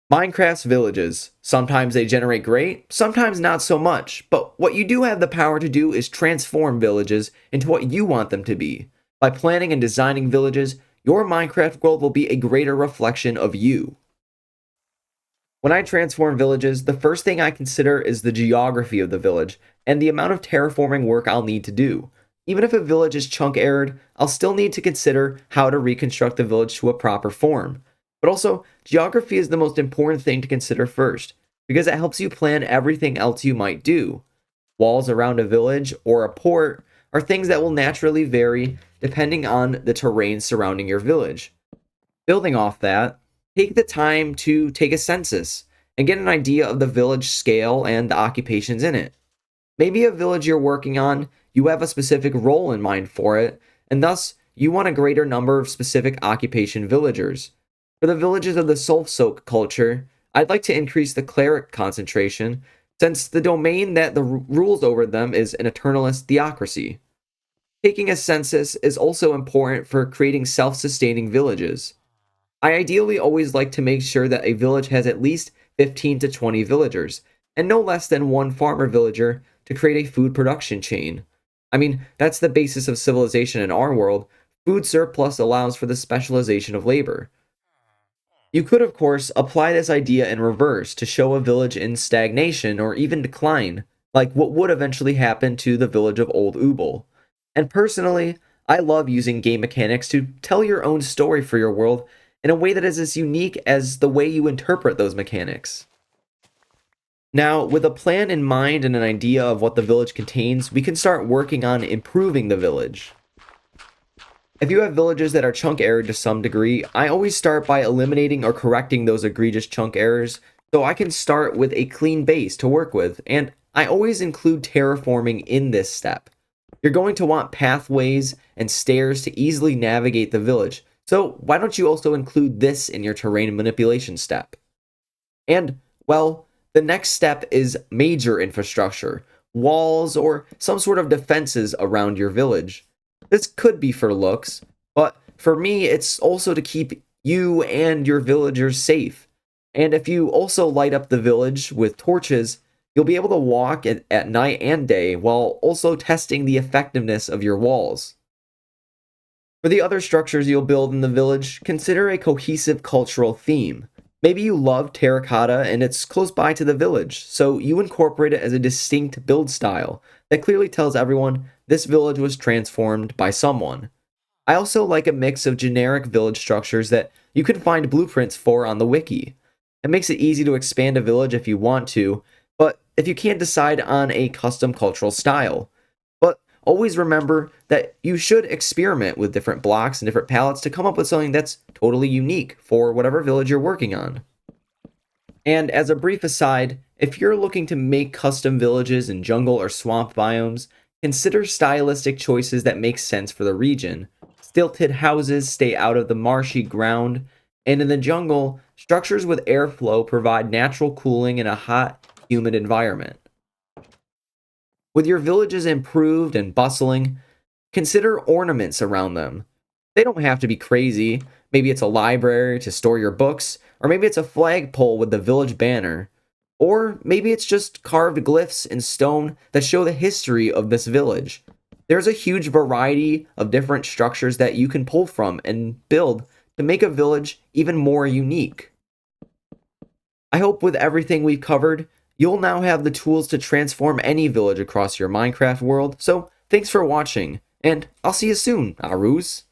Minecraft's villages. Sometimes they generate great, sometimes not so much, but what you do have the power to do is transform villages into what you want them to be. By planning and designing villages, your Minecraft world will be a greater reflection of you. When I transform villages, the first thing I consider is the geography of the village and the amount of terraforming work I'll need to do. Even if a village is chunk errored, I'll still need to consider how to reconstruct the village to a proper form. But also, geography is the most important thing to consider first, because it helps you plan everything else you might do. Walls around a village or a port are things that will naturally vary depending on the terrain surrounding your village. Building off that, take the time to take a census and get an idea of the village scale and the occupations in it. Maybe a village you're working on, you have a specific role in mind for it, and thus you want a greater number of specific occupation villagers. For the villages of the Soul-Soak culture, I'd like to increase the cleric concentration, since the domain that rules over them is an eternalist theocracy. Taking a census is also important for creating self-sustaining villages. I ideally always like to make sure that a village has at least 15 to 20 villagers, and no less than one farmer villager to create a food production chain. I mean, that's the basis of civilization in our world. Food surplus allows for the specialization of labor. You could, of course, apply this idea in reverse to show a village in stagnation or even decline, like what would eventually happen to the village of Old Ubel. And personally, I love using game mechanics to tell your own story for your world in a way that is as unique as the way you interpret those mechanics. Now, with a plan in mind and an idea of what the village contains, we can start working on improving the village. If you have villages that are chunk errored to some degree, I always start by eliminating or correcting those egregious chunk errors so I can start with a clean base to work with, and I always include terraforming in this step. You're going to want pathways and stairs to easily navigate the village, so why don't you also include this in your terrain manipulation step? And, well, the next step is major infrastructure, walls, or some sort of defenses around your village. This could be for looks, but for me, it's also to keep you and your villagers safe. And if you also light up the village with torches, you'll be able to walk at night and day while also testing the effectiveness of your walls. For the other structures you'll build in the village, consider a cohesive cultural theme. Maybe you love terracotta and it's close by to the village, so you incorporate it as a distinct build style that clearly tells everyone this village was transformed by someone. I also like a mix of generic village structures that you can find blueprints for on the wiki. It makes it easy to expand a village if you want to, but if you can't decide on a custom cultural style. But always remember that you should experiment with different blocks and different palettes to come up with something that's totally unique for whatever village you're working on. And as a brief aside, if you're looking to make custom villages in jungle or swamp biomes, consider stylistic choices that make sense for the region. Stilted houses stay out of the marshy ground, and in the jungle, structures with airflow provide natural cooling in a hot, humid environment. With your villages improved and bustling, consider ornaments around them. They don't have to be crazy. Maybe it's a library to store your books, or maybe it's a flagpole with the village banner. Or maybe it's just carved glyphs in stone that show the history of this village. There's a huge variety of different structures that you can pull from and build to make a village even more unique. I hope with everything we've covered, you'll now have the tools to transform any village across your Minecraft world, so thanks for watching, and I'll see you soon, Arus.